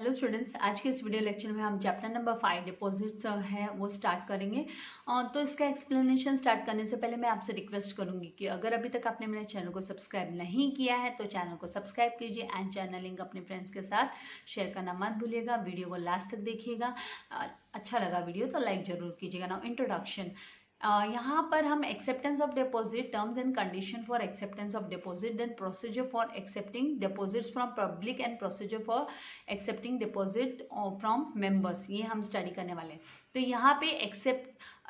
Hello students, आज के इस वीडियो लेक्चर में हम चैप्टर नंबर 5 डिपॉजिट्स है वो स्टार्ट करेंगे। तो इसका एक्सप्लेनेशन स्टार्ट करने से पहले मैं आपसे रिक्वेस्ट करूंगी कि अगर अभी तक आपने मेरे चैनल को सब्सक्राइब नहीं किया है तो चैनल को सब्सक्राइब कीजिए एंड चैनल लिंक अपने फ्रेंड्स के साथ शेयर करना मत भूलिएगा। वीडियो को लास्ट तक देखिएगा। अच्छा लगा वीडियो तो लाइक जरूर कीजिएगा। Now introduction. यहाँ पर हम acceptance of deposit, terms and condition for acceptance of deposit, then procedure for accepting deposits from public and procedure for accepting deposit from members, ये हम स्टडी करने वाले हैं। तो यहाँ पे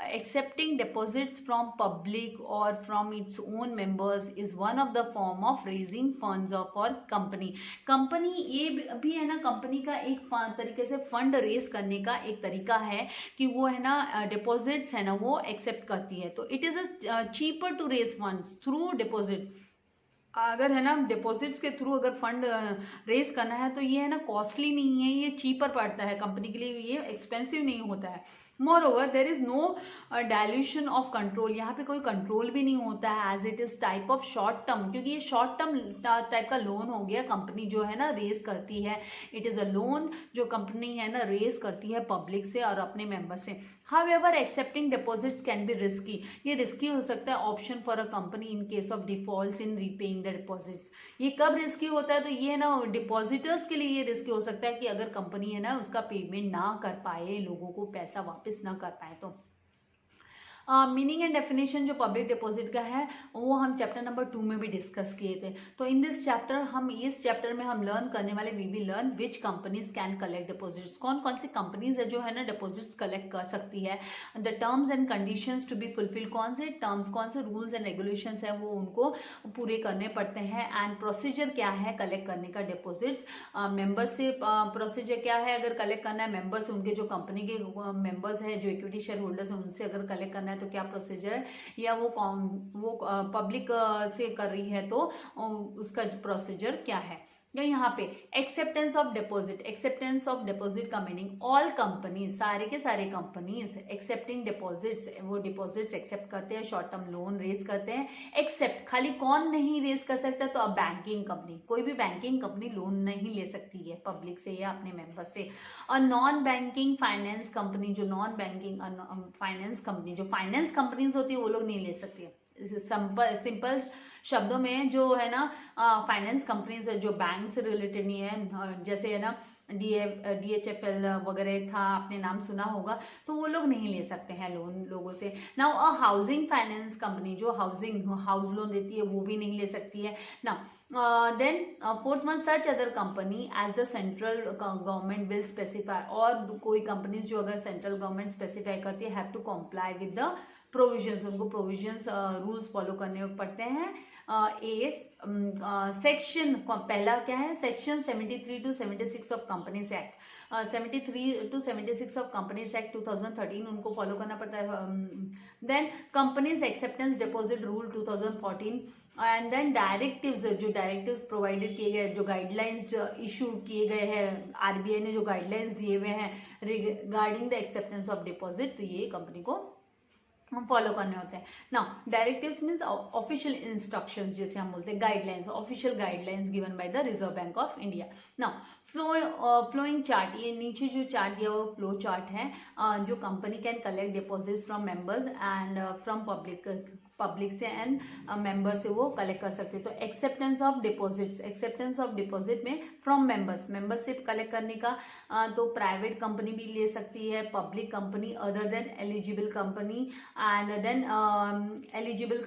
accepting deposits from public or from its own members is one of the form of raising funds of for company। Company ये भी है ना, कंपनी का एक तरीके से फंड रेज करने का एक तरीका है कि वो है ना डिपॉजिट्स है ना वो एक्सेप्ट करती है। तो it is a cheaper to raise funds through deposit. अगर है ना डिपॉजिट्स के थ्रू अगर फंड रेज करना है तो ये है ना कॉस्टली नहीं है, ये चीपर पड़ता है कंपनी के लिए, ये एक्सपेंसिव नहीं होता है। Moreover there is no dilution of control, यहाँ पे कोई कंट्रोल भी नहीं होता है as it is type of short term, क्योंकि ये शॉर्ट टर्म टाइप का लोन हो गया। कंपनी जो है ना रेज करती है, इट इज अ लोन जो कंपनी है ना रेज करती है पब्लिक से और अपने मेंबर से। However accepting deposits can be risky, ये रिस्की हो सकता है option for a company in case of defaults in repaying the deposits. ये कब रिस्की होता है? तो ये है ना डिपॉजिटर्स के लिए ये रिस्की हो सकता है कि अगर कंपनी है ना उसका पेमेंट ना कर पाए, लोगों को पैसा वापस ना कर पाए। तो मीनिंग एंड डेफिनेशन जो पब्लिक डिपॉजिट का है वो हम चैप्टर नंबर 2 में भी डिस्कस किए थे। तो इन दिस चैप्टर हम इस चैप्टर में हम लर्न करने वाले we will learn which companies can collect deposits, कौन कौन सी कंपनीज है जो है ना डिपॉजिट्स कलेक्ट कर सकती है, the terms and conditions to be fulfil, कौन से टर्म्स कौन से रूल्स एंड रेगुलेशंस है वो उनको पूरे करने पड़ते हैं, एंड प्रोसीजर क्या है कलेक्ट करने का डिपॉजिट्स। मेंबर से प्रोसीजर क्या है अगर कलेक्ट करना है, मेंबर से उनके जो कंपनी के मेंबर्स है जो इक्विटी शेयर होल्डर्स है उनसे अगर कलेक्ट करना है तो क्या प्रोसीजर है, या वो पब्लिक से कर रही है तो उसका प्रोसीजर क्या है। या यहाँ पे acceptance of deposit, acceptance of deposit का मीनिंग ऑल कंपनीज, सारे के सारे कंपनीज एक्सेप्टिंग डिपॉजिट्स, वो डिपॉजिट्स एक्सेप्ट करते हैं, शॉर्ट टर्म लोन रेज करते हैं। एक्सेप्ट खाली कौन नहीं रेज कर सकता? तो अब बैंकिंग कंपनी, कोई भी बैंकिंग कंपनी लोन नहीं ले सकती है पब्लिक से या अपने मेंबर से। और नॉन बैंकिंग फाइनेंस कंपनी, जो नॉन बैंकिंग फाइनेंस कंपनी, जो फाइनेंस कंपनीज होती है वो लोग नहीं ले सकती है। सिंपल शब्दों में जो है ना फाइनेंस कंपनीज है जो बैंक से रिलेटेड नहीं है, जैसे है ना DHFL वगैरह था, आपने नाम सुना होगा, तो वो लोग नहीं ले सकते हैं लोन लोगों से। Now a housing finance company जो हाउस लोन देती है वो भी नहीं ले सकती है ना। Then fourth one, such other company as the central government will specify, और कोई कंपनीज जो अगर सेंट्रल गवर्नमेंट स्पेसिफाई करती है have to comply with the provisions, उनको प्रोविजंस रूल्स फॉलो करने पड़ते हैं। सेक्शन पहला क्या है, section 73 to 76 of companies act, 73 to 76 of companies act 2013 उनको फॉलो करना पड़ता है। Then companies acceptance deposit rule 2014, and then directives, जो डायरेक्टिव्स प्रोवाइडेड किए गए, जो गाइडलाइंस इशू किए गए हैं, RBI ने जो गाइडलाइंस दिए हुए हैं regarding the acceptance of deposit, तो ये कंपनी को हम फॉलो करने होते हैं। Now directives means official instructions, जैसे हम बोलते हैं guidelines, official guidelines given by the Reserve Bank of India. Now flowing chart, ये नीचे जो चार्ट दिया वो फ्लो चार्ट है, जो company can collect deposits from members and from public से एंड मेंबर से वो कलेक्ट कर सकते हैं। तो acceptance of deposits, acceptance of deposit में फ्रॉम मेंबर्स से कलेक्ट करने का, तो प्राइवेट कंपनी भी ले सकती है, public company other than eligible company, and then eligible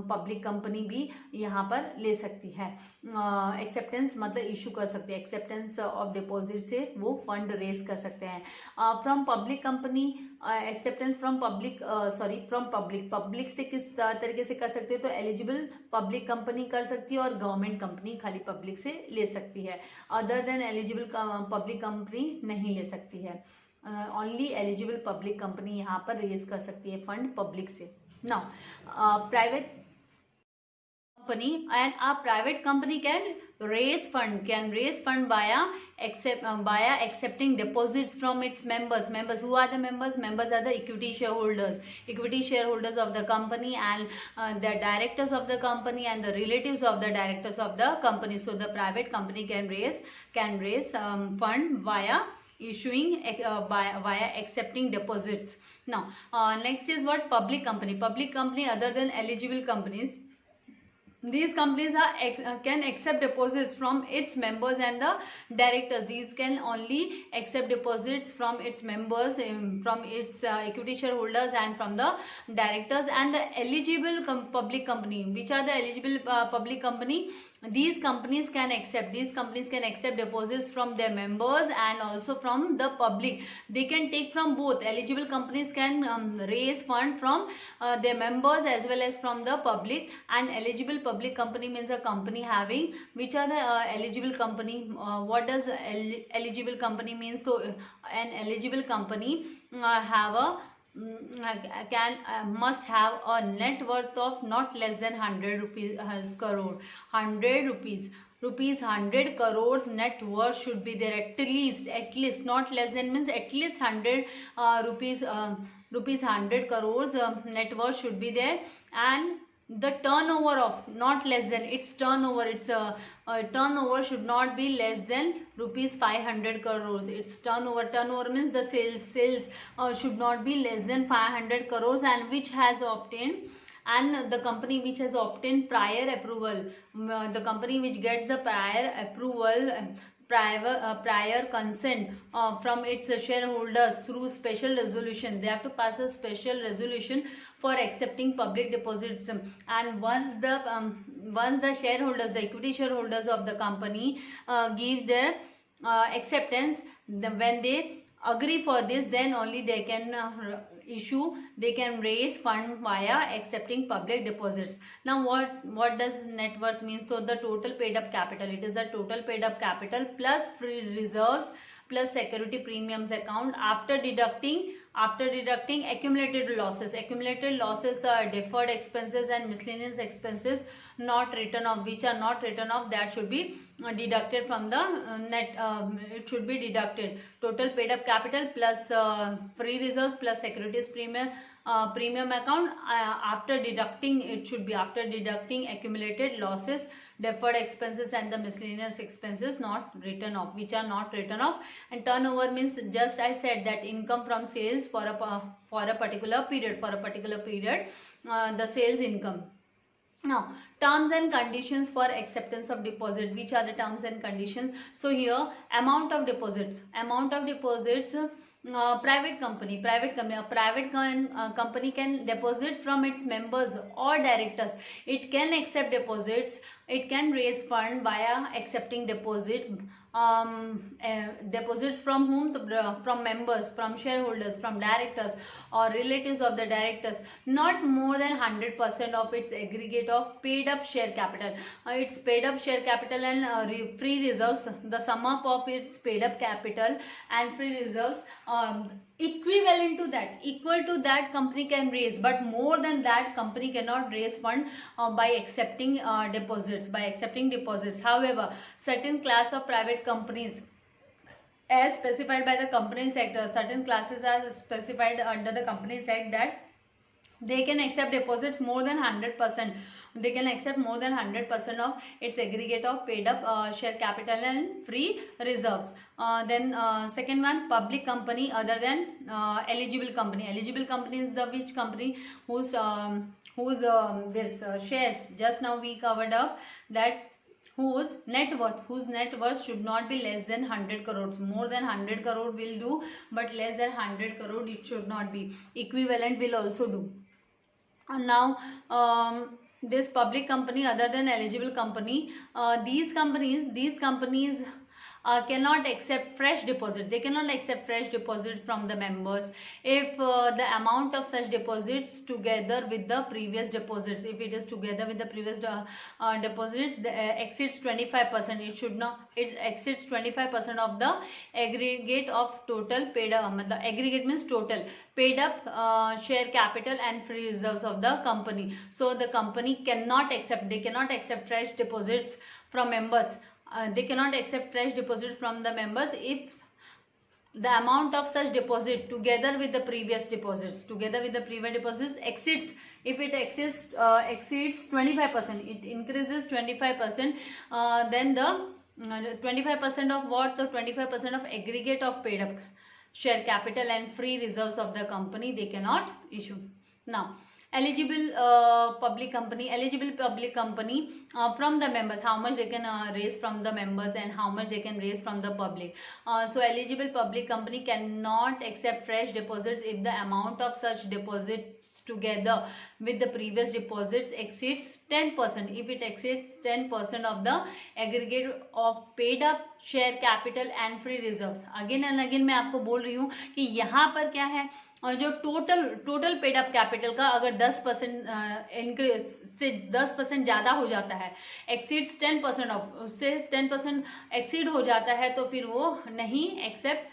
public company भी यहाँ पर ले सकती है। एक्सेप्टेंस मतलब इशू कर सकते हैं, एक्सेप्टेंस ऑफ डिपॉजिट से वो फंड रेज कर सकते हैं। From public company, acceptance from public से किस तरीके से कर सकते हो? तो एलिजिबल पब्लिक कंपनी कर सकती है और गवर्नमेंट कंपनी खाली पब्लिक से ले सकती है, other than eligible public company नहीं ले सकती है। ओनली एलिजिबल पब्लिक कंपनी यहाँ पर रेज कर सकती है फंड पब्लिक से। Now private company and a private company can raise fund via accepting deposits from its members. Who are the members? Members are the equity shareholders of the company, and the directors of the company, and the relatives of the directors of the company. So the private company can raise fund via issuing via accepting deposits. Now next is what? Public company other than eligible companies. These companies can accept deposits from its members and the directors. These can only accept deposits from its members, from its equity shareholders, and from the directors. And the eligible public company, which are the eligible public company? These companies can accept deposits from their members and also from the public. They can take from both. Eligible companies can raise fund from their members as well as from the public. And eligible public company means a company having, which are the eligible company. What does eligible company means? So an eligible company have a must have a net worth of not less than 100 crore. 100 crores net worth should be there, at least, not less than means at least 100 rupees 100 crores net worth should be there. And the turnover of not less than, its turnover should not be less than rupees 500 crores. Its turnover means the sales should not be less than 500 crores, and which has obtained, and the company which has obtained prior approval, the company which gets the prior approval, prior consent from its shareholders through special resolution. They have to pass a special resolution for accepting public deposits. And once the shareholders, the equity shareholders of the company give their acceptance, when they agree for this, then only they can raise fund via accepting public deposits. Now what does net worth mean? So the total paid up capital, it is a total paid up capital plus free reserves plus security premiums account after deducting accumulated losses. Deferred expenses and miscellaneous expenses not written off, which are not written off, that should be deducted from the net. It should be deducted. Total paid up capital plus free reserves plus securities premium account after deducting, it should be after deducting accumulated losses, deferred expenses, and the miscellaneous expenses not written off, which are not written off. And turnover means, just I said that income from sales for a particular period, the sales income. Now terms and conditions for acceptance of deposit. Which are the terms and conditions? So here, amount of deposits. Private company. A private company can deposit from its members or directors. It can accept deposits. It can raise fund via accepting deposits from whom? From members, from shareholders, from directors or relatives of the directors. Not more than 100% of its aggregate of paid up share capital. Its paid up share capital and free reserves, the sum up of its paid up capital and free reserves, equal to that company can raise, but more than that company cannot raise fund by accepting deposits. However, certain class of private companies, as specified by the Companies Act, certain classes are specified under the Companies Act that they can accept deposits more than 100%. They can accept more than 100% of its aggregate of paid up share capital and free reserves. Then second one, public company other than eligible company. Eligible company is the which company whose shares just now we covered up, that whose net worth should not be less than 100 crores. More than 100 crore will do, but less than 100 crore it should not be. Equivalent will also do. And now this public company other than eligible company, these companies cannot accept fresh deposit. They cannot accept fresh deposit from the members if the amount of such deposits together with the previous deposits, if it is together with the previous deposit exceeds 25%. It should not, it exceeds 25% of the aggregate of total paid up, aggregate means total paid up share capital and free reserves of the company. So the company cannot accept, they cannot accept fresh deposits from members. They cannot accept fresh deposits from the members if the amount of such deposit together with the previous deposits exceeds, if it exceeds 25%, it increases 25%, then the 25% of what? The 25% of aggregate of paid up share capital and free reserves of the company they cannot issue. Now, eligible public company from the members, how much they can raise from the members and how much they can raise from the public. So eligible public company cannot accept fresh deposits if the amount of such deposits together with the previous deposits exceeds 10%. If it exceeds 10% of the aggregate of paid up share capital and free reserves. Again and again मैं आपको बोल रही हूँ कि यहाँ पर क्या है, और जो टोटल पेड अप कैपिटल का अगर 10% इंक्रीज से 10% ज़्यादा हो जाता है, एक्सीड्स 10% ऑफ, उससे 10% एक्सीड हो जाता है, तो फिर वो नहीं एक्सेप्ट,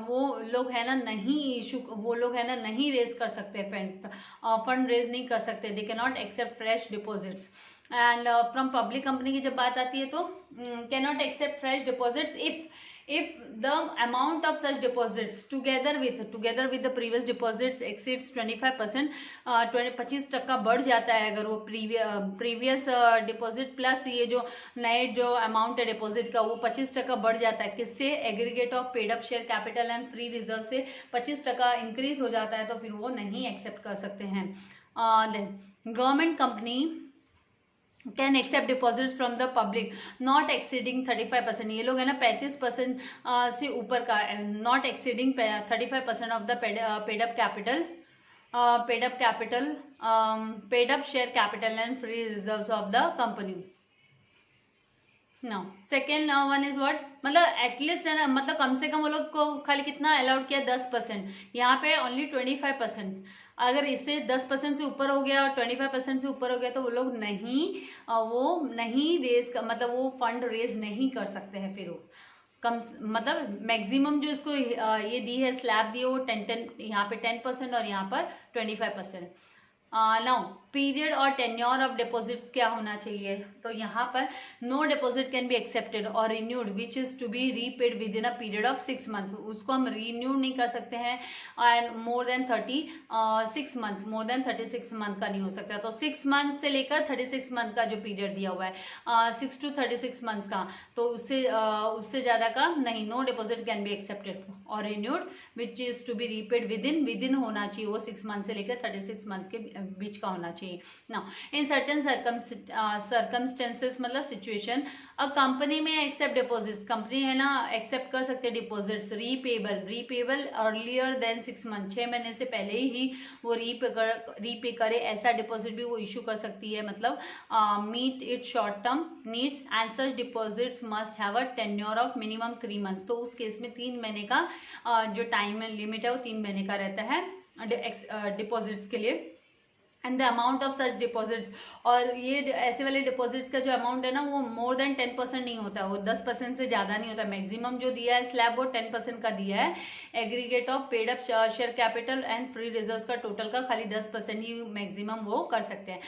वो लोग है ना नहीं इशू, वो लोग है ना नहीं रेज कर सकते, फंड रेज नहीं कर सकते. They can not accept fresh deposits. And from public company की जब बात आती है तो can not accept fresh deposits if the amount of such deposits together with the previous deposits exceeds 25%, 25% बढ़ जाता है अगर वो previous deposit plus ये जो नए जो amount है deposit का वो 25% बढ़ जाता है. किससे? aggregate of paid up share capital and free reserve से 25% increase हो जाता है, तो फिर वो नहीं accept कर सकते हैं. Then government company can accept deposits from the public not exceeding 35%. ये लोग है ना 35% से ऊपर का, not exceeding 35% of the paid up share capital and free reserves of the company. No second one is what, मतलब एटलीस्ट है ना, मतलब कम से कम वो लोग को खाली कितना अलाउड किया, 10%. यहाँ पे ओनली 25%. अगर इससे 10% से ऊपर हो गया और 25% से ऊपर हो गया तो वो लोग नहीं रेज, मतलब वो फंड रेज नहीं कर सकते हैं. फिर वो कम, मतलब मैक्सिमम जो इसको ये दी है, स्लैब दी है, वो 10 यहाँ पे 10% और यहाँ पर 25%. नाउ पीरियड और टेन्योर ऑफ डिपॉजिट्स क्या होना चाहिए, तो यहाँ पर no deposit can be accepted और renewed which is to be repaid within a period of 6 months. उसको हम रिन्यू नहीं कर सकते हैं, and more than 36 months, more than 36 month का नहीं हो सकता. तो 6 month से लेकर 36 month का जो पीरियड दिया हुआ है, 6 to 36 months का, तो उससे ज़्यादा का नहीं. No deposit can be accepted और renewed which is to be repaid within होना चाहिए, वो 6 months से लेकर 36 months के बीच का होना चाहिए. Now, in certain circumstances, मतलब सिचुएशन, अ कंपनी में एक्सेप्ट डिपॉजिट्स, कंपनी है ना एक्सेप्ट कर सकते हैं deposits repayable earlier than 6 months, 6 महीने से पहले ही वो रीपे करे, ऐसा डिपॉजिट भी वो इशू कर सकती है. मतलब meet it short term needs and such deposits must have a tenure of minimum 3 months. तो उस केस में 3 महीने का जो टाइम लिमिट है वो 3 महीने का रहता है डिपॉजिट्स के लिए. And the amount of such deposits, और ये ऐसे वाले डिपॉजिट्स का जो अमाउंट है ना वो मोर देन 10% नहीं होता, वो 10% से ज़्यादा नहीं होता. मैक्सिमम जो दिया है स्लैब वो 10% का दिया है. Aggregate of paid up share capital and free reserves का टोटल का खाली 10% ही मैक्सिमम वो कर सकते हैं,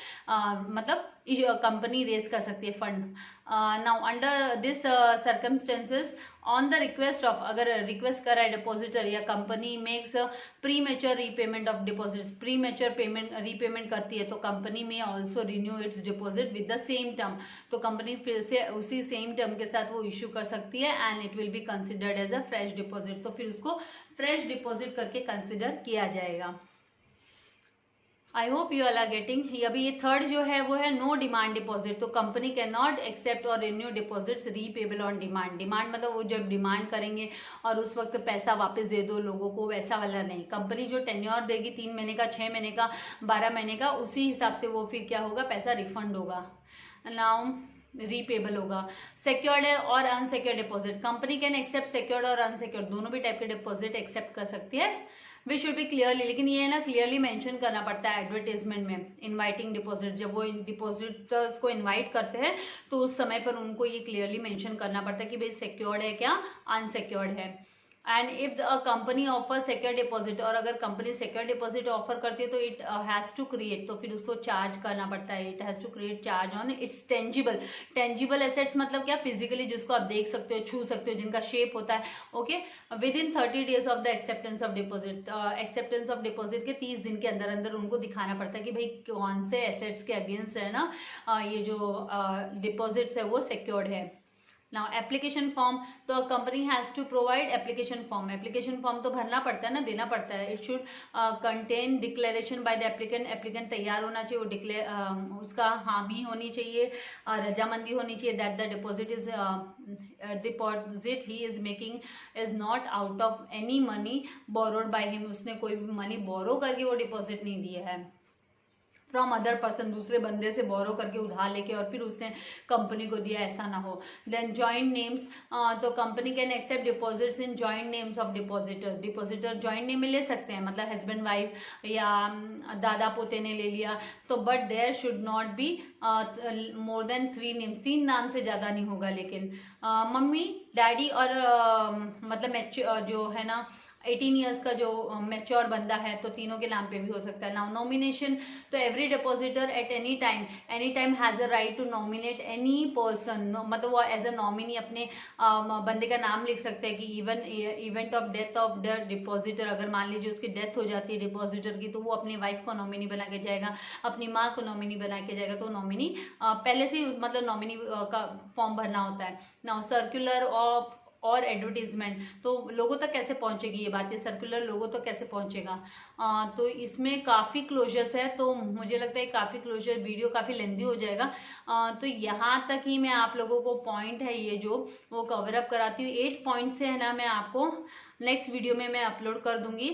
मतलब कंपनी रेज कर सकती है fund. Now under this circumstances on the request of, अगर रिक्वेस्ट करा है डिपॉजिटर या company makes pre mature repayment of deposits, pre mature repayment करती है, तो कंपनी में also renew it's deposit with the same term. तो कंपनी फिर से उसी सेम टर्म के साथ वो इश्यू कर सकती है and it will be considered as a fresh deposit. तो फिर उसको फ्रेश डिपॉजिट करके कंसिडर किया जाएगा. I hope you all are getting. अभी ये थर्ड जो है वो है नो डिमांड डिपॉजिट. तो कंपनी कैन नॉट एक्सेप्ट और renew deposits repayable on demand. Demand मतलब वो जब डिमांड करेंगे और उस वक्त पैसा वापस दे दो लोगों को, वैसा वाला नहीं. कंपनी जो टेन्योर देगी 3 महीने का, 6 महीने का, 12 महीने का, उसी हिसाब से वो फिर क्या होगा, पैसा रिफंड होगा. नाउ रीपेबल होगा। सिक्योर्ड है और unsecured deposit, company can accept secured और अनसिक्योर्ड दोनों भी टाइप के डिपॉजिट एक्सेप्ट कर सकती है। वी शुड बी क्लियरली, लेकिन ये ना क्लियरली मेंशन करना पड़ता है एडवर्टीजमेंट में। इनवाइटिंग डिपॉजिट, जब वो डिपॉजिटर्स को इनवाइट करते हैं तो उस समय पर उनको ये क्लियरली मेंशन करना पड़ता है कि भाई सिक्योर्ड है क्या अनसिक्योर्ड है। And if a company offer secure deposit, और अगर कंपनी सिक्योर डिपॉजिट ऑफर करती है तो इट हैज़ टू क्रिएट, तो फिर उसको चार्ज करना पड़ता है। It has to create charge on its tangible, tangible assets मतलब क्या, फिजिकली जिसको आप देख सकते हो, छू सकते हो, जिनका शेप होता है, okay, with in 30 days of the acceptance of deposit. Acceptance of deposit के 30 दिन के अंदर अंदर उनको दिखाना पड़ता है कि भाई कौन से एसेट्स के अगेंस्ट है ना ये जो डिपॉजिट्स है वो सिक्योर्ड है। नाउ एप्लीकेशन फॉर्म, तो company has to provide application form. Application form तो भरना पड़ता है ना, देना पड़ता है। It should contain declaration by the applicant, applicant तैयार होना चाहिए, वो उसका हामी होनी चाहिए, रजामंदी होनी चाहिए that the deposit he is making is not out of any money borrowed by him, उसने कोई भी मनी बोरो करके वो डिपॉजिट नहीं दिया है फ्रॉम अदर पर्सन, दूसरे बंदे से बोरो करके उधार लेके और फिर उसने कंपनी को दिया, ऐसा ना हो। देन जॉइंट नेम्स, तो company can accept deposits in joint names of depositor. Depositor joint name में ले सकते हैं, मतलब हस्बैंड वाइफ या दादा पोते ने ले लिया, तो but there should not be more than 3 names, 3 नाम से ज़्यादा नहीं होगा। लेकिन मम्मी डैडी और मतलब जो है ना 18 ईयर्स का जो मैच्योर बंदा है तो तीनों के नाम पे भी हो सकता है। नाउ नॉमिनेशन, तो every depositor at any time has a right to nominate any person, मतलब वो एज अ नॉमिनी अपने बंदे का नाम लिख सकते हैं कि even event of death of the depositor, अगर मान लीजिए उसकी डेथ हो जाती है डिपॉजिटर की, तो वो अपनी वाइफ को नॉमिनी बना के जाएगा, अपनी माँ को नॉमिनी बना के जाएगा, तो नॉमिनी पहले से ही मतलब नॉमिनी का फॉर्म भरना होता है। नाउ सर्कुलर ऑफ और एडवर्टीजमेंट, तो लोगों तक कैसे पहुंचेगी ये बात, ये सर्कुलर लोगों तक कैसे पहुंचेगा, तो इसमें काफ़ी क्लोजर्स है, तो मुझे लगता है काफ़ी क्लोजर, वीडियो काफ़ी लेंदी हो जाएगा, तो यहाँ तक ही मैं आप लोगों को पॉइंट है ये जो वो कवर अप कराती हूँ। 8 पॉइंट से है ना, मैं आपको नेक्स्ट वीडियो में मैं अपलोड कर दूंगी,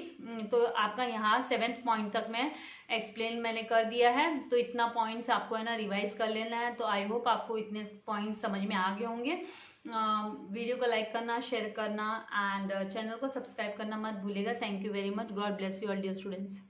तो आपका यहाँ 7th पॉइंट तक मैं एक्सप्लेन मैंने कर दिया है, तो इतना पॉइंट्स आपको है ना रिवाइज कर लेना है। तो आई होप आपको इतने पॉइंट्स समझ में आ गए होंगे। वीडियो को लाइक करना, शेयर करना एंड चैनल को सब्सक्राइब करना मत भूलिएगा। Thank you very much, God bless you all dear students.